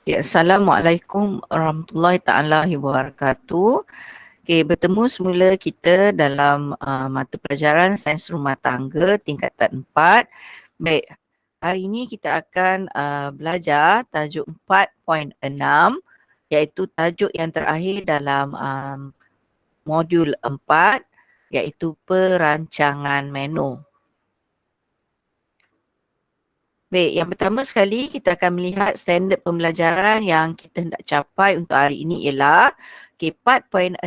Ya, Assalamualaikum warahmatullahi taala wabarakatuh. Okay, bertemu semula kita dalam mata pelajaran Sains Rumah Tangga tingkatan 4. Baik, hari ini kita akan belajar tajuk 4.6 iaitu tajuk yang terakhir dalam modul 4 iaitu perancangan menu. Baik, yang pertama sekali kita akan melihat standard pembelajaran yang kita hendak capai untuk hari ini ialah 4.6.1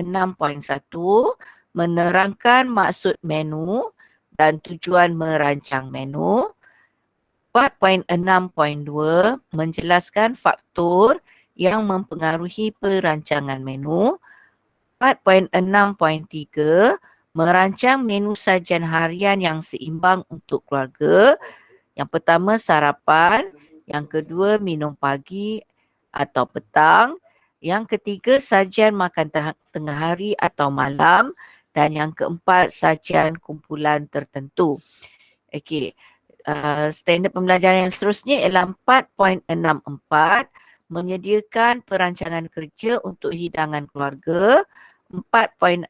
menerangkan maksud menu dan tujuan merancang menu. 4.6.2 menjelaskan faktor yang mempengaruhi perancangan menu. 4.6.3 merancang menu sajian harian yang seimbang untuk keluarga. Yang pertama sarapan, yang kedua minum pagi atau petang, yang ketiga sajian makan tengah hari atau malam dan yang keempat sajian kumpulan tertentu. Okey. Standard pembelajaran yang seterusnya ialah 4.64 menyediakan perancangan kerja untuk hidangan keluarga. 4.6.5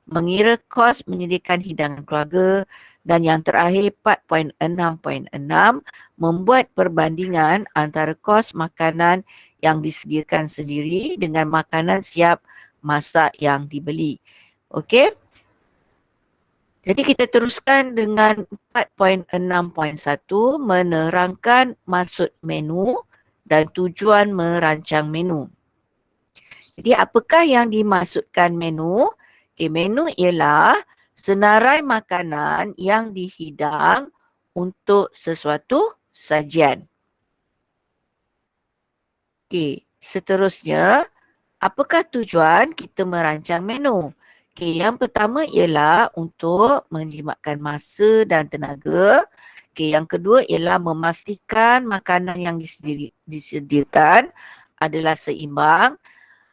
mengira kos menyediakan hidangan keluarga dan yang terakhir 4.6.6 membuat perbandingan antara kos makanan yang disediakan sendiri dengan makanan siap masak yang dibeli. Okey. Jadi kita teruskan dengan 4.6.1 menerangkan maksud menu dan tujuan merancang menu. Jadi apakah yang dimaksudkan menu? Okay, menu ialah senarai makanan yang dihidang untuk sesuatu sajian. Okay, seterusnya, apakah tujuan kita merancang menu? Okay, yang pertama ialah untuk menjimatkan masa dan tenaga. Okay, yang kedua ialah memastikan makanan yang disediakan adalah seimbang.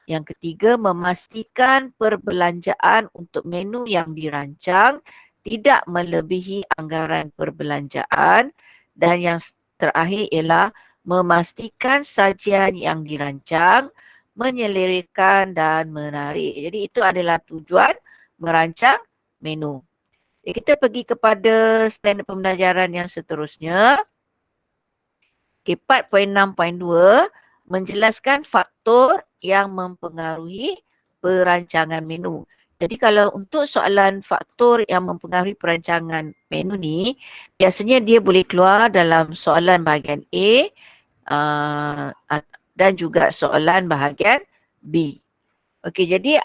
Yang ketiga, memastikan perbelanjaan untuk menu yang dirancang tidak melebihi anggaran perbelanjaan. Dan yang terakhir ialah memastikan sajian yang dirancang menyelerakan dan menarik. Jadi itu adalah tujuan merancang menu. Kita pergi kepada standard pembelajaran yang seterusnya. 4.6.2 menjelaskan faktor yang mempengaruhi perancangan menu. Jadi kalau untuk soalan faktor yang mempengaruhi perancangan menu ni, biasanya dia boleh keluar dalam soalan bahagian A dan juga soalan bahagian B. Okey, jadi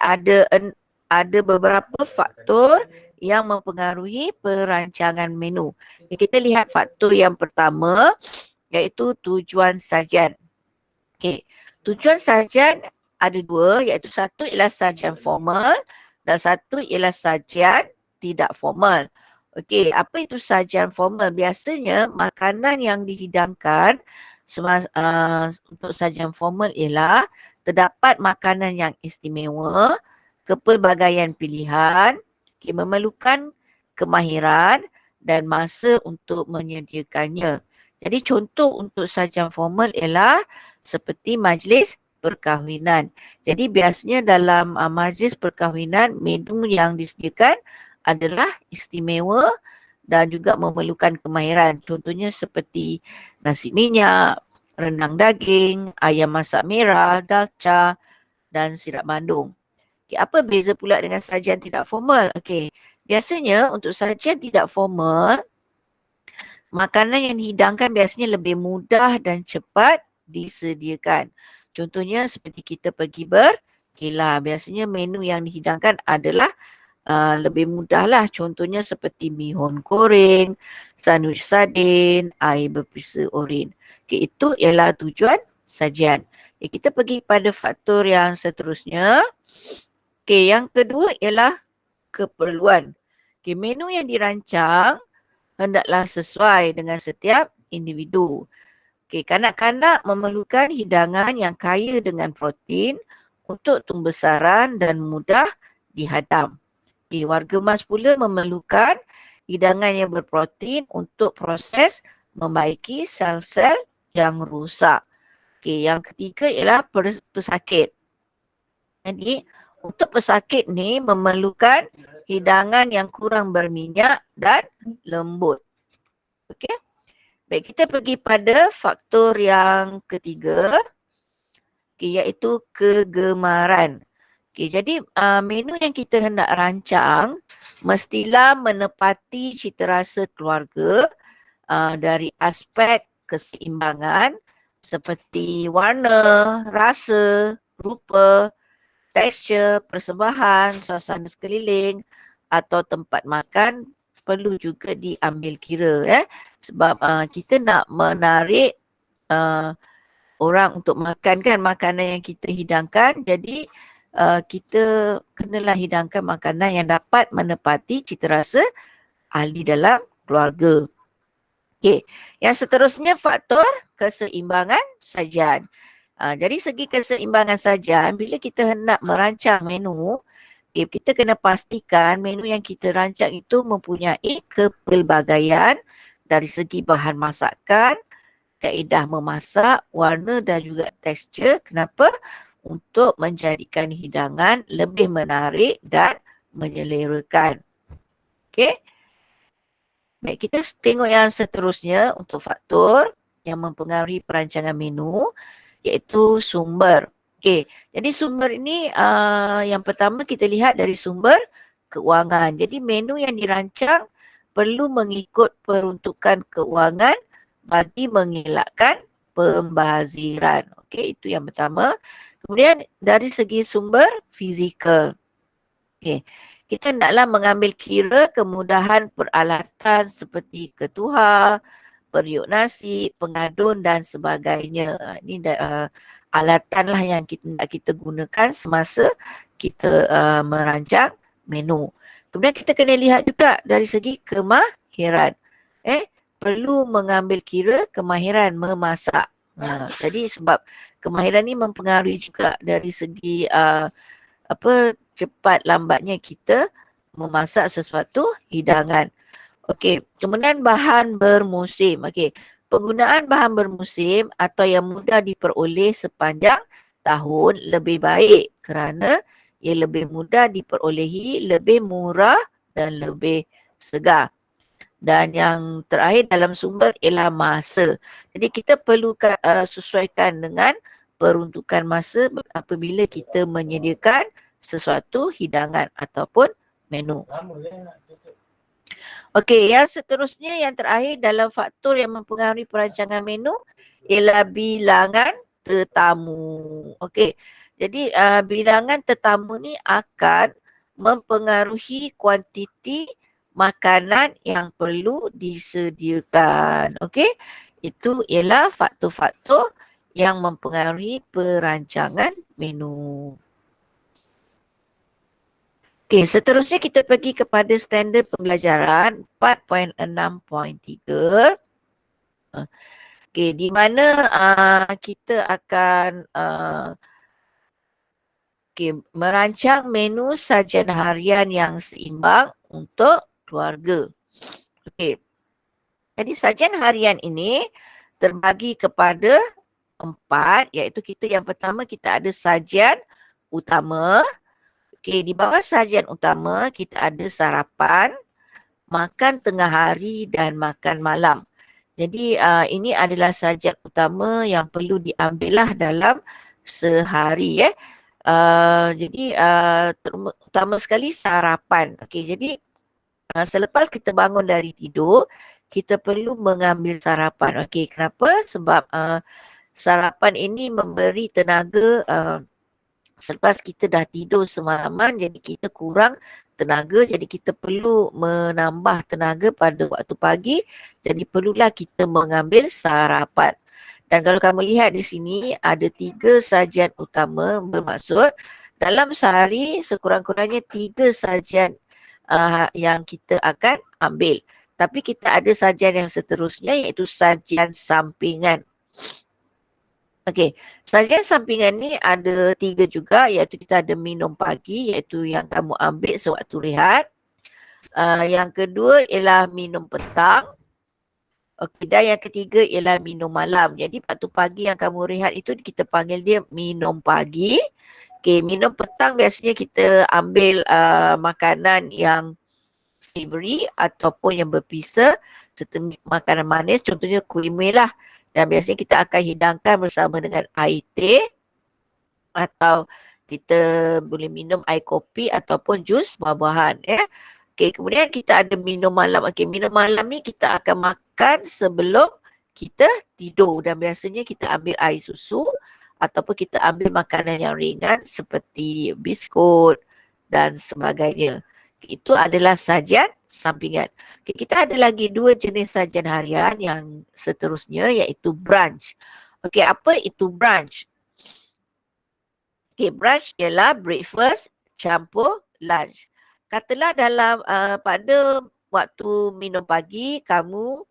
ada beberapa faktor yang mempengaruhi perancangan menu. Kita lihat faktor yang pertama iaitu tujuan sajian. Okey, tujuan sajian ada dua iaitu satu ialah sajian formal dan satu ialah sajian tidak formal. Okey, apa itu sajian formal? Biasanya makanan yang dihidangkan untuk sajian formal ialah terdapat makanan yang istimewa, kepelbagaian pilihan, memerlukan kemahiran dan masa untuk menyediakannya. Jadi contoh untuk sajian formal ialah seperti majlis perkahwinan. Jadi biasanya dalam majlis perkahwinan, menu yang disediakan adalah istimewa dan juga memerlukan kemahiran. Contohnya seperti nasi minyak, rendang daging, ayam masak merah, dalca dan sirap bandung. Okay, apa beza pula dengan sajian tidak formal? Okey, biasanya untuk sajian tidak formal, makanan yang dihidangkan biasanya lebih mudah dan cepat disediakan. Contohnya seperti kita pergi berkelah. Biasanya menu yang dihidangkan adalah lebih mudah lah. Contohnya seperti mihun goreng, sandwich sardin, air berperisa oren. Okay, itu ialah tujuan sajian. Okay, kita pergi pada faktor yang seterusnya. Okay, yang kedua ialah keperluan. Okay, menu yang dirancang hendaklah sesuai dengan setiap individu. Okay, kanak-kanak memerlukan hidangan yang kaya dengan protein untuk tumbesaran dan mudah dihadam. Okay, warga emas pula memerlukan hidangan yang berprotein untuk proses membaiki sel-sel yang rusak. Okey, yang ketiga ialah pesakit. Jadi untuk pesakit ni memerlukan hidangan yang kurang berminyak dan lembut. Okey. Baik, kita pergi pada faktor yang ketiga, iaitu kegemaran. Okay, jadi menu yang kita hendak rancang mestilah menepati citarasa keluarga dari aspek keseimbangan seperti warna, rasa, rupa, tekstur, persembahan, suasana sekeliling atau tempat makan perlu juga diambil kira sebab kita nak menarik orang untuk makan kan makanan yang kita hidangkan, jadi kita kenalah hidangkan makanan yang dapat menepati citarasa ahli dalam keluarga. Okey, yang seterusnya faktor keseimbangan sajian. Dari segi keseimbangan sajian, bila kita hendak merancang menu, kita kena pastikan menu yang kita rancang itu mempunyai kepelbagaian dari segi bahan masakan, kaedah memasak, warna dan juga tekstur. Kenapa? Untuk menjadikan hidangan lebih menarik dan menyelerakan. Okey. Baik, kita tengok yang seterusnya untuk faktor yang mempengaruhi perancangan menu iaitu sumber. Okey, jadi sumber ini yang pertama kita lihat dari sumber keuangan. Jadi menu yang dirancang perlu mengikut peruntukan keuangan bagi mengelakkan pembaziran. Okey, itu yang pertama. Kemudian dari segi sumber fizikal. Okey, kita hendaklah mengambil kira kemudahan peralatan seperti ketuhar, periuk nasi, pengadun dan sebagainya. Ini alatanlah yang kita gunakan semasa kita merancang menu. Kemudian kita kena lihat juga dari segi kemahiran. Perlu mengambil kira kemahiran memasak. Jadi sebab kemahiran ni mempengaruhi juga dari segi cepat lambatnya kita memasak sesuatu hidangan. Okey, kemudian bahan bermusim. Okey, penggunaan bahan bermusim atau yang mudah diperoleh sepanjang tahun lebih baik kerana ia lebih mudah diperolehi, lebih murah dan lebih segar. Dan yang terakhir dalam sumber ialah masa. Jadi kita perlu sesuaikan dengan peruntukan masa apabila kita menyediakan sesuatu hidangan ataupun menu. Okey, yang seterusnya yang terakhir dalam faktor yang mempengaruhi perancangan menu ialah bilangan tetamu. Okey, jadi bilangan tetamu ni akan mempengaruhi kuantiti makanan yang perlu disediakan. Okey, itu ialah faktor-faktor yang mempengaruhi perancangan menu. Okey, seterusnya kita pergi kepada standard pembelajaran 4.6.3. Okey, di mana kita akan merancang menu sajian harian yang seimbang untuk keluarga. Okey. Jadi sajian harian ini terbagi kepada 4, iaitu yang pertama kita ada sajian utama. Okey, di bawah sajian utama kita ada sarapan, makan tengah hari dan makan malam. Jadi ini adalah sajian utama yang perlu diambillah dalam sehari jadi utama sekali sarapan. Okey, jadi selepas kita bangun dari tidur, kita perlu mengambil sarapan. Okey, kenapa? Sebab sarapan ini memberi tenaga selepas kita dah tidur semalaman, jadi kita kurang tenaga, jadi kita perlu menambah tenaga pada waktu pagi, jadi perlulah kita mengambil sarapan. Dan kalau kamu lihat di sini ada 3 sajian utama, bermaksud dalam sehari sekurang-kurangnya 3 sajian yang kita akan ambil. Tapi kita ada sajian yang seterusnya iaitu sajian sampingan. Okey, sajian sampingan ni ada 3 juga, iaitu kita ada minum pagi iaitu yang kamu ambil sewaktu rehat. Yang kedua ialah minum petang. Okey, dan yang ketiga ialah minum malam. Jadi waktu pagi yang kamu rehat itu kita panggil dia minum pagi. Okey, minum petang biasanya kita ambil makanan yang savory ataupun yang berpisa serta makanan manis, contohnya kuih mie lah. Dan biasanya kita akan hidangkan bersama dengan air teh atau kita boleh minum air kopi ataupun jus buah-buahan ya. Okey, kemudian kita ada minum malam. Okey, minum malam ni kita akan makan sebelum kita tidur dan biasanya kita ambil air susu ataupun kita ambil makanan yang ringan seperti biskut dan sebagainya. Itu adalah sajian sampingan. Okay, kita ada lagi dua jenis sajian harian yang seterusnya iaitu brunch. Okey, apa itu brunch? Okay, brunch ialah breakfast campur lunch. Katalah dalam pada waktu minum pagi kamu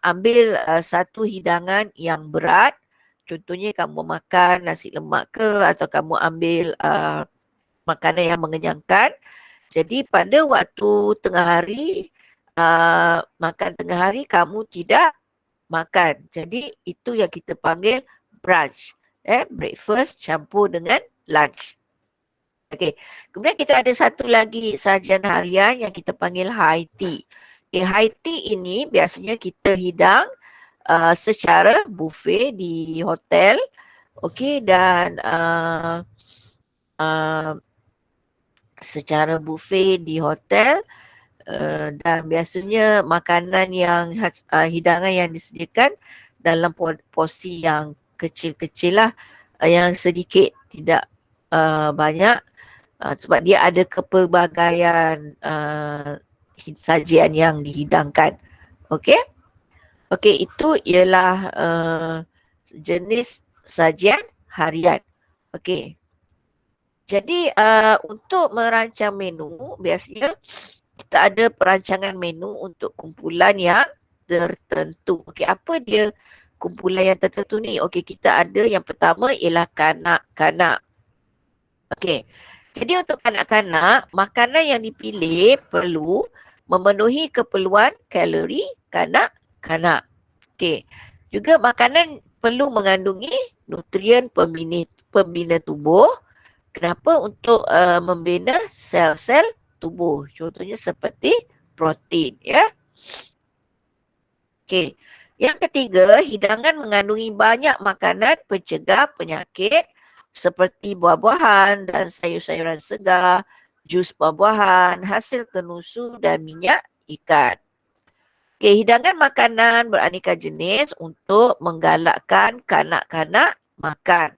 ambil satu hidangan yang berat. Contohnya kamu makan nasi lemak ke atau kamu ambil makanan yang mengenyangkan. Jadi pada waktu tengah hari, makan tengah hari kamu tidak makan. Jadi itu yang kita panggil brunch. Breakfast campur dengan lunch. Okey. Kemudian kita ada satu lagi sajian harian yang kita panggil high tea. High tea ini biasanya kita hidang secara buffet di hotel. Okey, dan secara buffet di hotel dan biasanya makanan yang hidangan yang disediakan dalam porsi yang kecil-kecil lah, yang sedikit, tidak banyak, sebab dia ada kepelbagaian sajian yang dihidangkan. Okey? Okey, itu ialah jenis sajian harian. Okey. Jadi untuk merancang menu, biasanya kita ada perancangan menu untuk kumpulan yang tertentu. Okey, apa dia kumpulan yang tertentu ni? Okey, kita ada yang pertama ialah kanak-kanak. Okey. Jadi untuk kanak-kanak, makanan yang dipilih perlu memenuhi keperluan kalori kanak-kanak. Okey. Juga makanan perlu mengandungi nutrien pembina tubuh. Kenapa? Untuk membina sel-sel tubuh. Contohnya seperti protein ya. Okey. Yang ketiga, hidangan mengandungi banyak makanan pencegah penyakit seperti buah-buahan dan sayur-sayuran segar, jus buah-buahan, hasil tenusu dan minyak ikan. Okey, hidangan makanan beraneka jenis untuk menggalakkan kanak-kanak makan.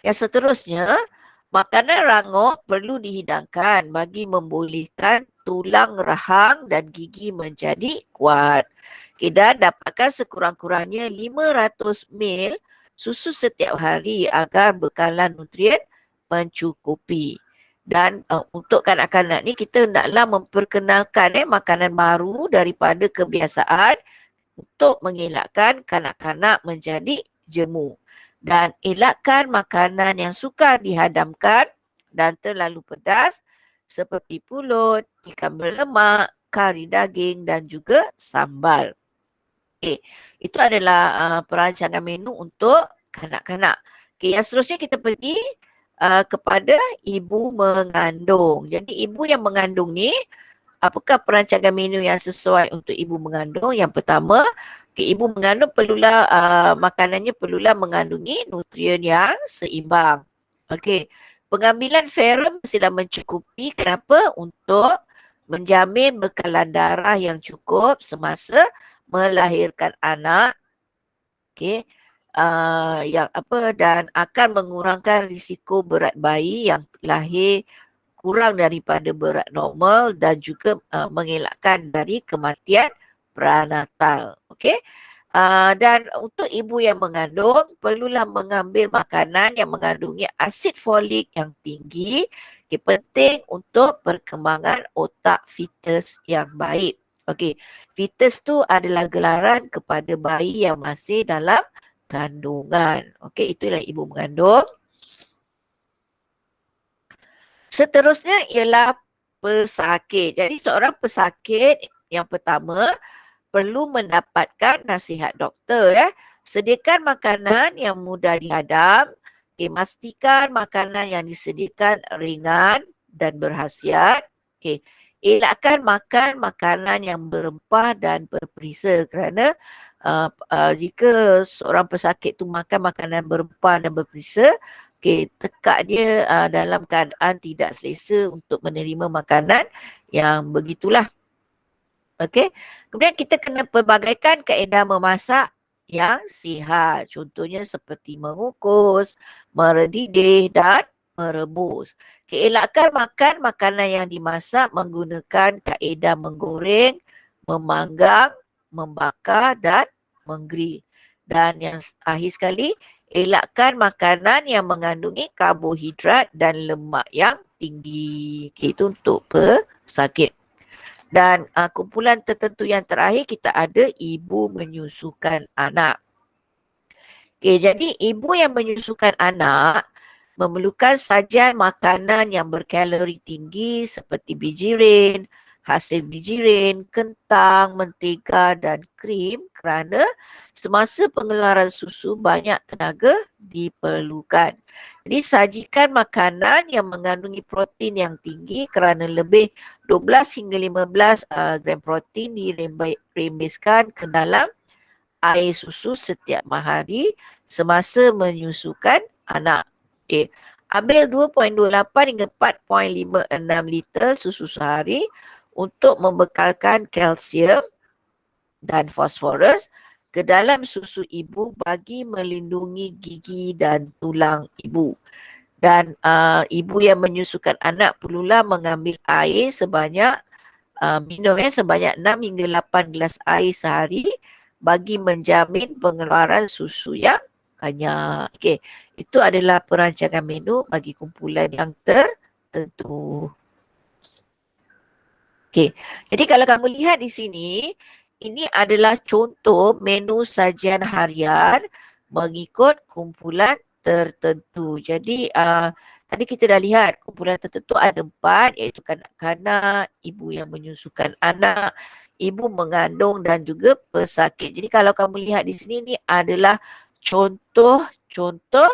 Yang seterusnya, makanan rangup perlu dihidangkan bagi membolehkan tulang rahang dan gigi menjadi kuat. Okay, dan dapatkan sekurang-kurangnya 500 ml susu setiap hari agar bekalan nutrien mencukupi. Dan untuk kanak-kanak ni kita naklah memperkenalkan makanan baru daripada kebiasaan untuk mengelakkan kanak-kanak menjadi jemu. Dan elakkan makanan yang sukar dihadamkan dan terlalu pedas seperti pulut, ikan berlemak, kari daging dan juga sambal. Okay, itu adalah perancangan menu untuk kanak-kanak. Okay, yang seterusnya kita pergi kepada ibu mengandung. Jadi ibu yang mengandung ni, apakah perancangan menu yang sesuai untuk ibu mengandung? Yang pertama, ibu mengandung perlulah makanannya perlulah mengandungi nutrien yang seimbang. Okey. Pengambilan ferrum mestilah mencukupi. Kenapa? Untuk menjamin bekalan darah yang cukup semasa melahirkan anak. Okey. Yang dan akan mengurangkan risiko berat bayi yang lahir kurang daripada berat normal dan juga mengelakkan dari kematian pranatal. Okey. Dan untuk ibu yang mengandung perlulah mengambil makanan yang mengandungi asid folik yang tinggi. Okay, penting untuk perkembangan otak fetus yang baik. Okey. Fetus tu adalah gelaran kepada bayi yang masih dalam kandungan. Okey, itulah ibu mengandung. Seterusnya ialah pesakit. Jadi seorang pesakit yang pertama perlu mendapatkan nasihat doktor ya. Sediakan makanan yang mudah dihadam. Okay, pastikan makanan yang disediakan ringan dan berkhasiat. Okay. Elakkan makan makanan yang berempah dan berperisa kerana jika seorang pesakit tu makan makanan berempah dan berperisa, okay, tekak dia dalam keadaan tidak selesa untuk menerima makanan yang begitulah. Okey. Kemudian kita kena pelbagaikan kaedah memasak yang sihat. Contohnya seperti mengukus, mendidih dan merebus. Elakkan makan makanan yang dimasak menggunakan kaedah menggoreng, memanggang, membakar dan menggrill. Dan yang akhir sekali, elakkan makanan yang mengandungi karbohidrat dan lemak yang tinggi. Okay, itu untuk pesakit. Dan kumpulan tertentu yang terakhir kita ada ibu menyusukan anak. Okay, jadi ibu yang menyusukan anak memerlukan sajian makanan yang berkalori tinggi seperti bijirin, hasil bijirin, kentang, mentega dan krim kerana semasa pengeluaran susu banyak tenaga diperlukan. Jadi sajikan makanan yang mengandungi protein yang tinggi kerana lebih 12 hingga 15 gram protein dirembeskan ke dalam air susu setiap hari semasa menyusukan anak. Okey. Ambil 2.28 hingga 4.56 liter susu sehari untuk membekalkan kalsium dan fosforus ke dalam susu ibu bagi melindungi gigi dan tulang ibu. Dan ibu yang menyusukan anak perlulah mengambil air sebanyak minum sebanyak 6 hingga 8 gelas air sehari bagi menjamin pengeluaran susu yang banyak. Okey, itu adalah perancangan menu bagi kumpulan yang tertentu. Okey, jadi kalau kamu lihat di sini, ini adalah contoh menu sajian harian mengikut kumpulan tertentu. Jadi tadi kita dah lihat kumpulan tertentu ada 4 iaitu kanak-kanak, ibu yang menyusukan anak, ibu mengandung dan juga pesakit. Jadi kalau kamu lihat di sini ni adalah contoh-contoh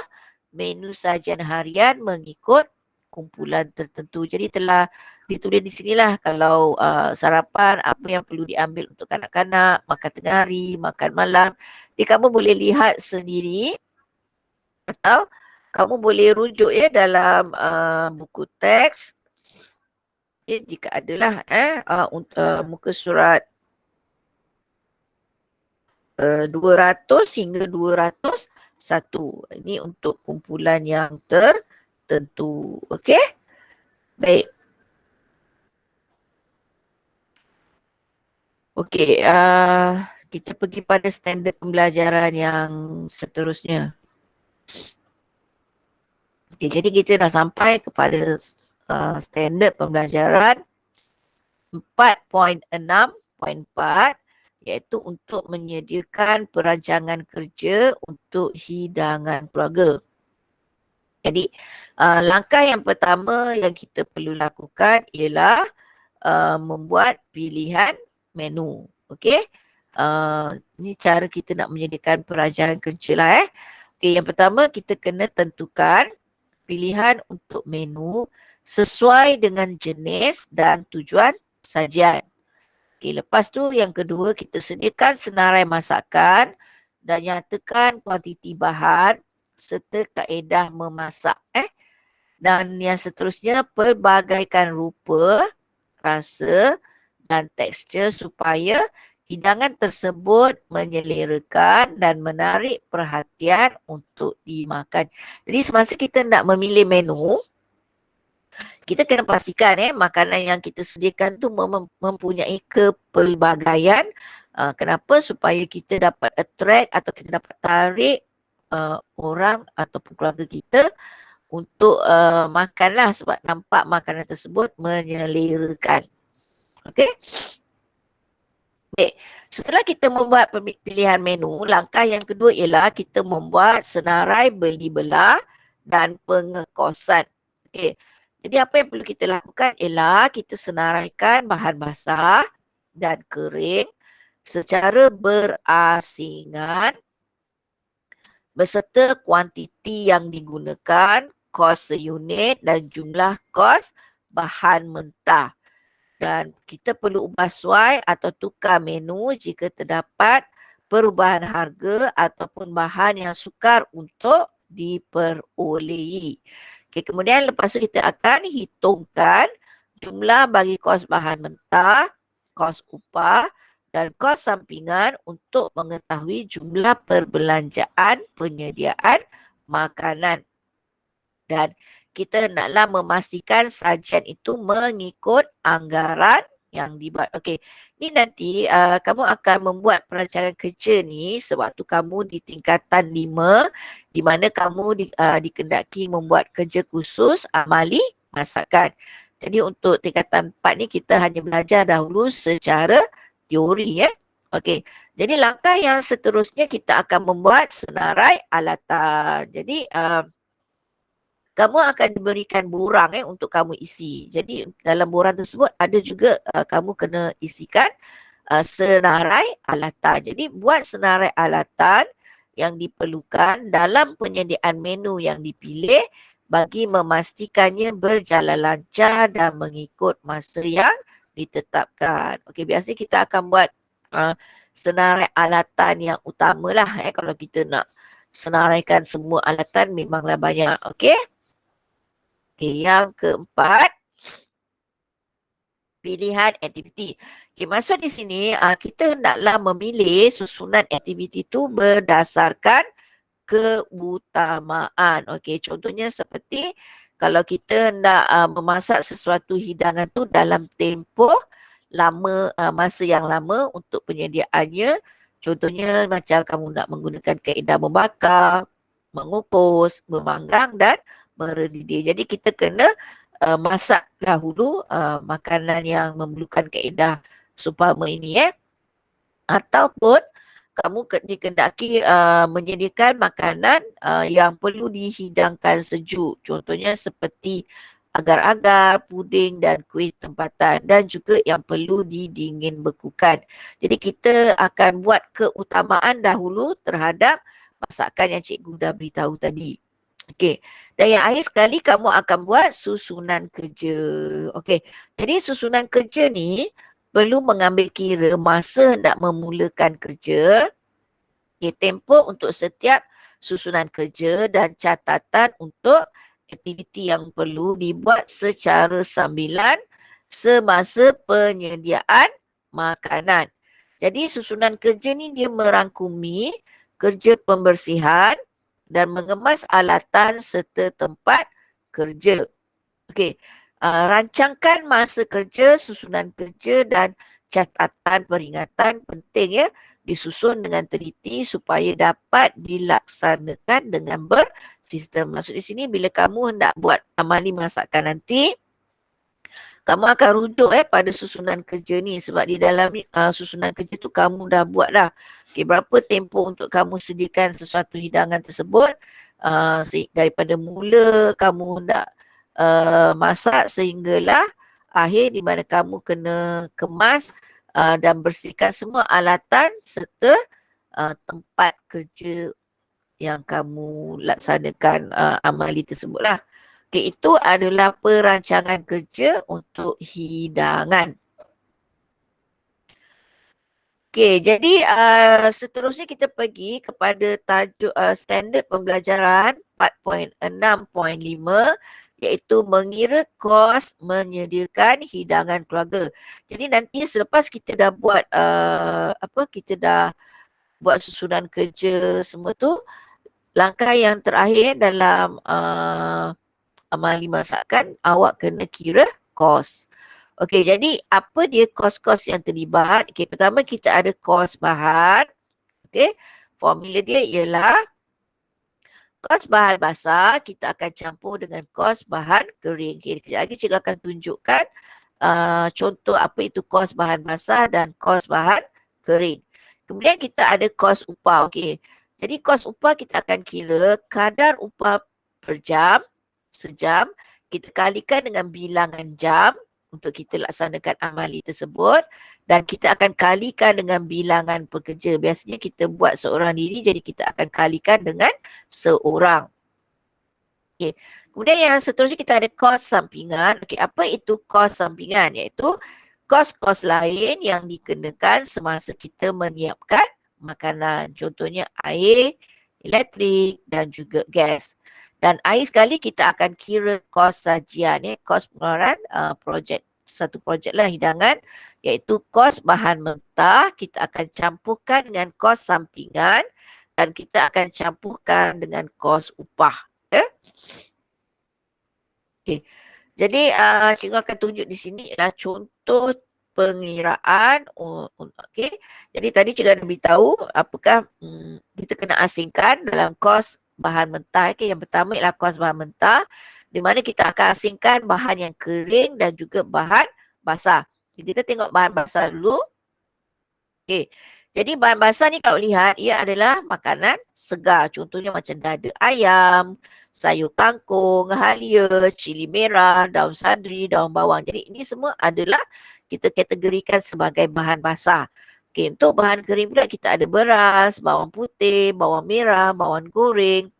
menu sajian harian mengikut kumpulan tertentu. Jadi telah ditulis di sinilah kalau sarapan apa yang perlu diambil untuk kanak-kanak, makan tengah hari, makan malam. Jadi kamu boleh lihat sendiri atau kamu boleh rujuk ya dalam buku teks. Jika adalah muka surat 200 hingga 201. Ini untuk kumpulan yang tertentu. Okey? Baik. Okey, kita pergi pada standard pembelajaran yang seterusnya. Okey, jadi kita dah sampai kepada standard pembelajaran 4.6.4 iaitu untuk menyediakan perancangan kerja untuk hidangan keluarga. Jadi langkah yang pertama yang kita perlu lakukan ialah membuat pilihan menu. Okey. Ini cara kita nak menyediakan perancangan kerja lah Okey, yang pertama kita kena tentukan pilihan untuk menu sesuai dengan jenis dan tujuan sajian. Okey, lepas tu yang kedua kita sediakan senarai masakan dan nyatakan kuantiti bahan serta kaedah memasak. Dan yang seterusnya pelbagaikan rupa, rasa dan tekstur supaya hidangan tersebut menyelerakan dan menarik perhatian untuk dimakan. Jadi semasa kita nak memilih menu, kita kena pastikan makanan yang kita sediakan tu mempunyai kepelbagaian. Kenapa? Supaya kita dapat attract atau kita dapat tarik orang ataupun keluarga kita untuk makanlah sebab nampak makanan tersebut menyelerakan. Okey? Baik. Setelah kita membuat pilihan menu, langkah yang kedua ialah kita membuat senarai beli belah dan pengekosan. Okey. Jadi apa yang perlu kita lakukan ialah kita senaraikan bahan basah dan kering secara berasingan beserta kuantiti yang digunakan, kos seunit dan jumlah kos bahan mentah. Dan kita perlu ubah suai atau tukar menu jika terdapat perubahan harga ataupun bahan yang sukar untuk diperolehi. Okay, kemudian lepas tu kita akan hitungkan jumlah bagi kos bahan mentah, kos upah dan kos sampingan untuk mengetahui jumlah perbelanjaan penyediaan makanan. Dan kita hendaklah memastikan sajian itu mengikut anggaran yang dibuat. Okey, ni nanti kamu akan membuat perancangan kerja ni sewaktu kamu di tingkatan 5 di mana kamu dikendaki membuat kerja khusus amali masakan. Jadi untuk tingkatan 4 ni kita hanya belajar dahulu secara teori Okey, jadi langkah yang seterusnya kita akan membuat senarai alatan. Jadi kamu akan diberikan borang untuk kamu isi. Jadi dalam borang tersebut ada juga kamu kena isikan senarai alatan. Jadi buat senarai alatan yang diperlukan dalam penyediaan menu yang dipilih bagi memastikannya berjalan lancar dan mengikut masa yang ditetapkan. Okey, biasa kita akan buat senarai alatan yang utamalah kalau kita nak senaraikan semua alatan memanglah banyak. Okey. Okay, yang keempat, pilihan aktiviti. Okay, maksud di sini kita hendaklah memilih susunan aktiviti itu berdasarkan keutamaan. Okey, contohnya seperti kalau kita hendak memasak sesuatu hidangan tu dalam tempoh lama, masa yang lama untuk penyediaannya. Contohnya macam kamu nak menggunakan kaedah membakar, mengukus, memanggang dan meredidih. Jadi kita kena masak dahulu makanan yang memerlukan kaedah seumpama ini ataupun kamu dikendaki menyediakan makanan yang perlu dihidangkan sejuk. Contohnya seperti agar-agar, puding dan kuih tempatan dan juga yang perlu didingin bekukan. Jadi kita akan buat keutamaan dahulu terhadap masakan yang cikgu dah beritahu tadi. Okey. Dan yang akhir sekali kamu akan buat susunan kerja. Okey. Jadi susunan kerja ni perlu mengambil kira masa nak memulakan kerja, tempoh untuk setiap susunan kerja dan catatan untuk aktiviti yang perlu dibuat secara sambilan semasa penyediaan makanan. Jadi susunan kerja ni dia merangkumi kerja pembersihan dan mengemas alatan serta tempat kerja. Okey, rancangkan masa kerja, susunan kerja dan catatan peringatan penting disusun dengan teliti supaya dapat dilaksanakan dengan bersistem. Maksud di sini bila kamu hendak buat amali masakan nanti, kamu akan rujuk pada susunan kerja ni sebab di dalam susunan kerja tu kamu dah buat dah. Okay, berapa tempoh untuk kamu sediakan sesuatu hidangan tersebut daripada mula kamu hendak masak sehinggalah akhir di mana kamu kena kemas dan bersihkan semua alatan serta tempat kerja yang kamu laksanakan amali tersebut lah. Okay, itu adalah perancangan kerja untuk hidangan. Okay, jadi seterusnya kita pergi kepada tajuk standard pembelajaran 4.6.5 iaitu mengira kos menyediakan hidangan keluarga. Jadi nanti selepas kita dah buat kita dah buat susunan kerja semua tu, langkah yang terakhir dalam amali masakan, awak kena kira kos. Okey, jadi apa dia kos-kos yang terlibat? Okey, pertama kita ada kos bahan. Okey, formula dia ialah kos bahan basah kita akan campur dengan kos bahan kering. Okey, kejap lagi cikgu akan tunjukkan contoh apa itu kos bahan basah dan kos bahan kering. Kemudian kita ada kos upah. Okey, jadi kos upah kita akan kira kadar upah per jam, sejam, kita kalikan dengan bilangan jam. untuk kita laksanakan amali tersebut dan kita akan kalikan dengan bilangan pekerja. Biasanya kita buat seorang diri, jadi kita akan kalikan dengan seorang. Okay. Kemudian yang seterusnya kita ada kos sampingan. Okay, apa itu kos sampingan? Iaitu kos-kos lain yang dikenakan semasa kita menyiapkan makanan. Contohnya air, elektrik dan juga gas. Dan air sekali kita akan kira kos sajian, kos pengeluaran projek. Satu projek lah hidangan, iaitu kos bahan mentah kita akan campurkan dengan kos sampingan dan kita akan campurkan dengan kos upah. Okay. Jadi cikgu akan tunjuk di sini adalah contoh pengiraan. Okay. Jadi tadi cikgu ada beritahu apakah kita kena asingkan dalam kos bahan mentah. Okay. Yang pertama ialah kos bahan mentah di mana kita akan asingkan bahan yang kering dan juga bahan basah. Kita tengok bahan basah dulu. Okay. Jadi bahan basah ni kalau lihat ia adalah makanan segar. Contohnya macam dada ayam, sayur kangkung, halia, cili merah, daun sadri, daun bawang. Jadi ini semua adalah kita kategorikan sebagai bahan basah. Okay, untuk bahan kering pula kita ada beras, bawang putih, bawang merah, bawang goreng,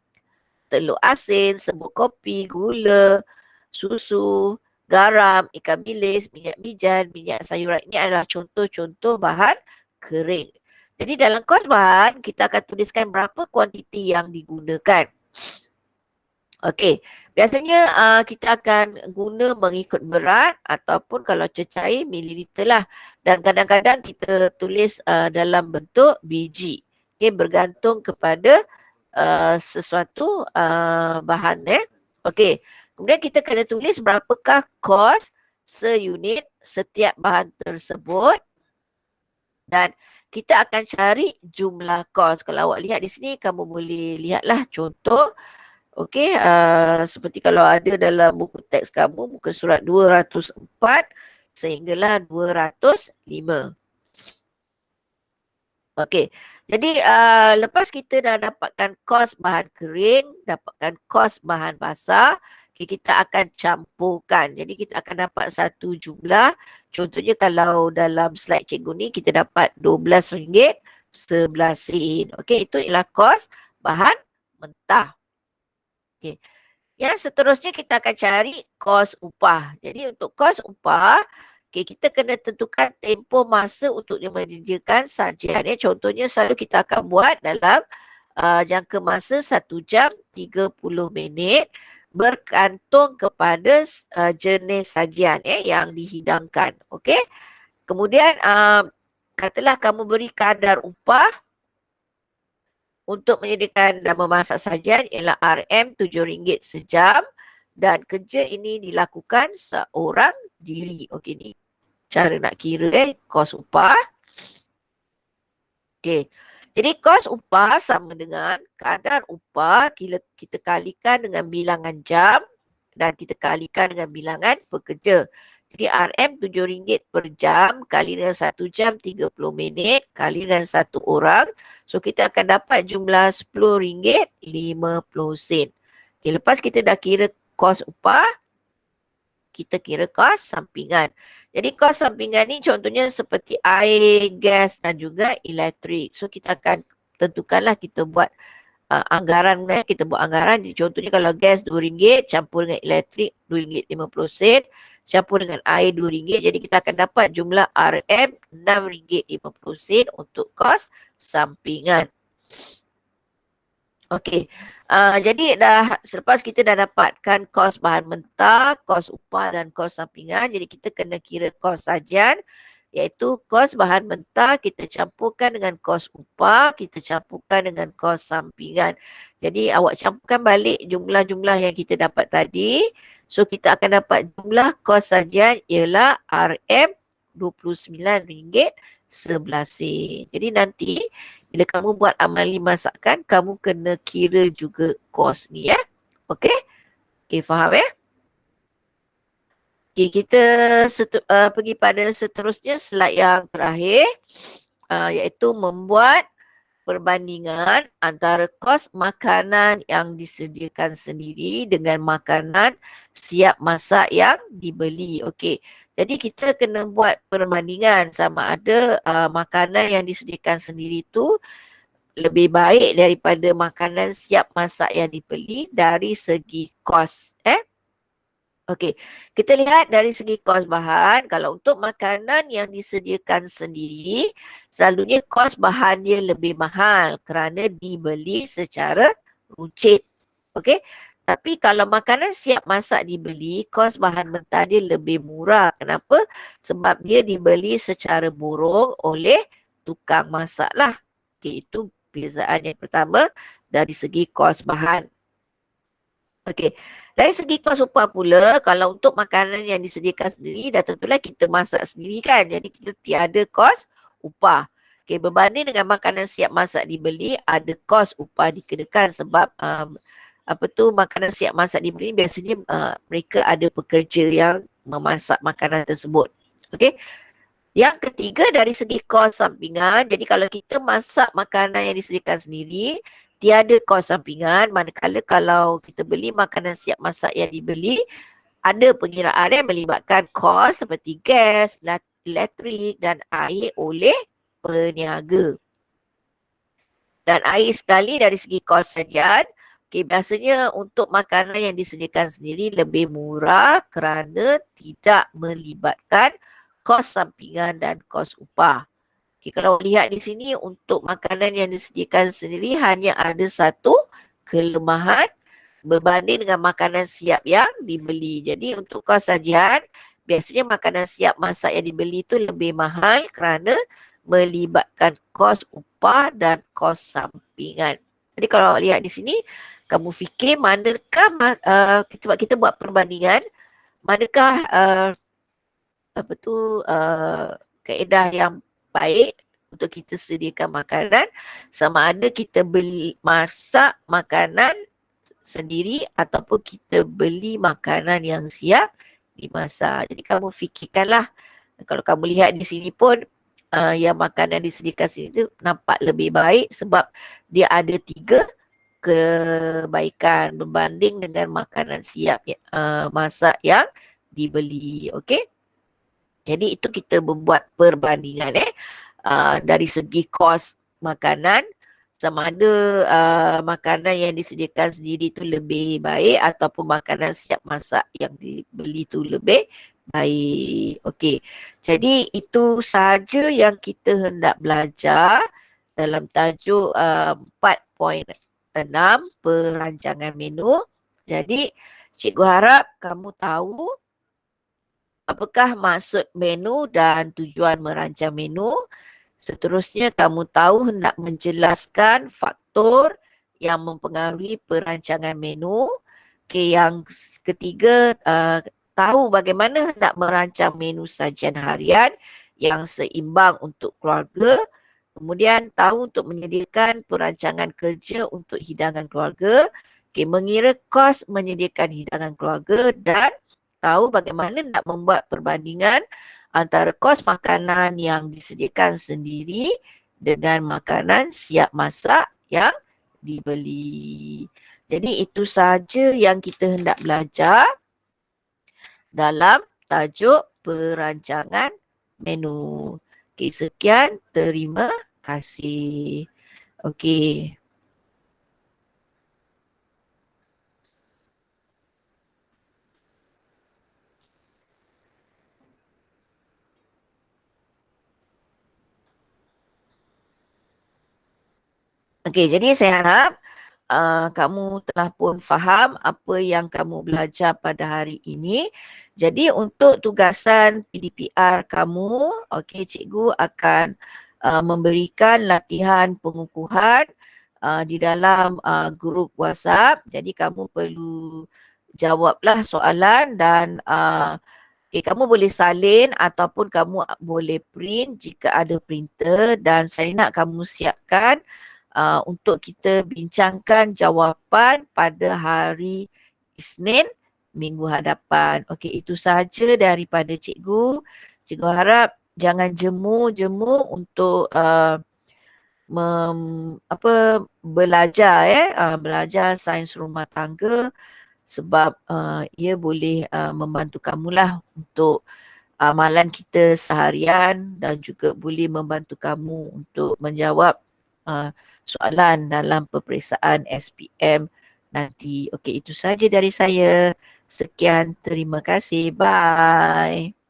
telur asin, serbuk kopi, gula, susu, garam, ikan bilis, minyak bijan, minyak sayuran. Ini adalah contoh-contoh bahan kering. Jadi dalam kos bahan kita akan tuliskan berapa kuantiti yang digunakan. Okey, biasanya kita akan guna mengikut berat ataupun kalau cecair mililiter lah. Dan kadang-kadang kita tulis dalam bentuk biji. Okey, bergantung kepada sesuatu bahan. Okey, kemudian kita kena tulis berapakah kos seunit setiap bahan tersebut. Dan kita akan cari jumlah kos. Kalau awak lihat di sini, kamu boleh lihatlah contoh. Okey, seperti kalau ada dalam buku teks kamu, muka surat 204 sehinggalah 205. Okey, jadi lepas kita dah dapatkan kos bahan kering, dapatkan kos bahan basah, kita akan campurkan. Jadi kita akan dapat satu jumlah. Contohnya kalau dalam slide cikgu ni kita dapat RM12.11. Okey, itu ialah kos bahan mentah. Okey. Yang seterusnya kita akan cari kos upah. Jadi untuk kos upah, kita kena tentukan tempoh masa untuk menyediakan sajian. Contohnya selalu kita akan buat dalam jangka masa 1 jam 30 minit bergantung kepada jenis sajian yang dihidangkan. Okey. Kemudian katalah kamu beri kadar upah untuk menyediakan dan memasak sajian ialah RM7 sejam dan kerja ini dilakukan seorang diri. Okey, ni cara nak kira kos upah. Okey. Jadi kos upah sama dengan kadar upah kita kalikan dengan bilangan jam dan kita kalikan dengan bilangan pekerja. Jadi RM7 per jam kali dengan 1 jam 30 minit kali dengan 1 orang. So kita akan dapat jumlah RM10.50. Okay, lepas kita dah kira kos upah, kita kira kos sampingan. Jadi kos sampingan ni contohnya seperti air, gas dan juga elektrik. So kita akan tentukanlah kita buat anggaran. Kita buat anggaran. Jadi contohnya kalau gas RM2 campur dengan elektrik RM2.50 campur dengan air RM2. Jadi kita akan dapat jumlah RM6.50 untuk kos sampingan. Okey, jadi selepas kita dah dapatkan kos bahan mentah, kos upah dan kos sampingan, jadi kita kena kira kos sajian iaitu kos bahan mentah kita campurkan dengan kos upah, kita campurkan dengan kos sampingan. Jadi awak campurkan balik jumlah-jumlah yang kita dapat tadi. So kita akan dapat jumlah kos sajian ialah RM29.11. Jadi nanti bila kamu buat amali masakan, kamu kena kira juga kos ni Okey? Okey, faham Okey, kita pergi pada seterusnya slide yang terakhir iaitu membuat perbandingan antara kos makanan yang disediakan sendiri dengan makanan siap masak yang dibeli. Okey. Jadi kita kena buat perbandingan sama ada makanan yang disediakan sendiri tu lebih baik daripada makanan siap masak yang dibeli dari segi kos. Okey, kita lihat dari segi kos bahan. Kalau untuk makanan yang disediakan sendiri, selalunya kos bahan dia lebih mahal kerana dibeli secara runcit. Okey, tapi kalau makanan siap masak dibeli, kos bahan mentah dia lebih murah. Kenapa? Sebab dia dibeli secara borong oleh tukang masak lah. Okey, itu perbezaan yang pertama dari segi kos bahan. Okey, dari segi kos upah pula, kalau untuk makanan yang disediakan sendiri, dah tentulah kita masak sendiri kan. Jadi kita tiada kos upah. Okey, berbanding dengan makanan siap masak dibeli, ada kos upah dikenakan sebab makanan siap masak dibeli biasanya mereka ada pekerja yang memasak makanan tersebut. Okey. Yang ketiga dari segi kos sampingan, jadi kalau kita masak makanan yang disediakan sendiri, tiada kos sampingan, manakala kalau kita beli makanan siap masak yang dibeli, ada pengiraan yang melibatkan kos seperti gas, elektrik dan air oleh peniaga. Dan air sekali dari segi kos sajian, biasanya untuk makanan yang disediakan sendiri lebih murah kerana tidak melibatkan kos sampingan dan kos upah. Kalau lihat di sini untuk makanan yang disediakan sendiri hanya ada satu kelemahan berbanding dengan makanan siap yang dibeli. Jadi untuk kos sajian, biasanya makanan siap masak yang dibeli itu lebih mahal kerana melibatkan kos upah dan kos sampingan. Jadi kalau lihat di sini, kamu fikir manakah sebab kita buat perbandingan, manakah kaedah yang baik untuk kita sediakan makanan, sama ada kita beli masak makanan sendiri ataupun kita beli makanan yang siap dimasak. Jadi kamu fikirkanlah, kalau kamu lihat di sini pun yang makanan disediakan sini tu nampak lebih baik sebab dia ada 3 kebaikan berbanding dengan makanan siap masak yang dibeli. Okey. Jadi itu kita membuat perbandingan dari segi kos makanan, sama ada makanan yang disediakan sendiri tu lebih baik ataupun makanan siap masak yang dibeli tu lebih baik. Okey. Jadi itu sahaja yang kita hendak belajar dalam tajuk 4.6 perancangan menu. Jadi cikgu harap kamu tahu apakah maksud menu dan tujuan merancang menu. Seterusnya kamu tahu hendak menjelaskan faktor yang mempengaruhi perancangan menu. Okay, yang ketiga, tahu bagaimana hendak merancang menu sajian harian yang seimbang untuk keluarga. Kemudian tahu untuk menyediakan perancangan kerja untuk hidangan keluarga. Okay, mengira kos menyediakan hidangan keluarga dan tahu bagaimana nak membuat perbandingan antara kos makanan yang disediakan sendiri dengan makanan siap masak yang dibeli. Jadi itu sahaja yang kita hendak belajar dalam tajuk perancangan menu. Okey, sekian. Terima kasih. Okey. Okey, jadi saya harap kamu telah pun faham apa yang kamu belajar pada hari ini. Jadi untuk tugasan PDPR kamu, okey, cikgu akan memberikan latihan pengukuhan di dalam grup WhatsApp. Jadi kamu perlu jawablah soalan dan kamu boleh salin ataupun kamu boleh print jika ada printer, dan saya nak kamu siapkan untuk kita bincangkan jawapan pada hari Isnin minggu hadapan. Okey, itu sahaja daripada cikgu. Cikgu harap jangan jemu-jemu untuk belajar belajar sains rumah tangga sebab ia boleh membantu kamulah untuk amalan kita seharian dan juga boleh membantu kamu untuk menjawab uh, soalan dalam peperiksaan SPM nanti. Okey, itu saja dari saya. Sekian, terima kasih. Bye.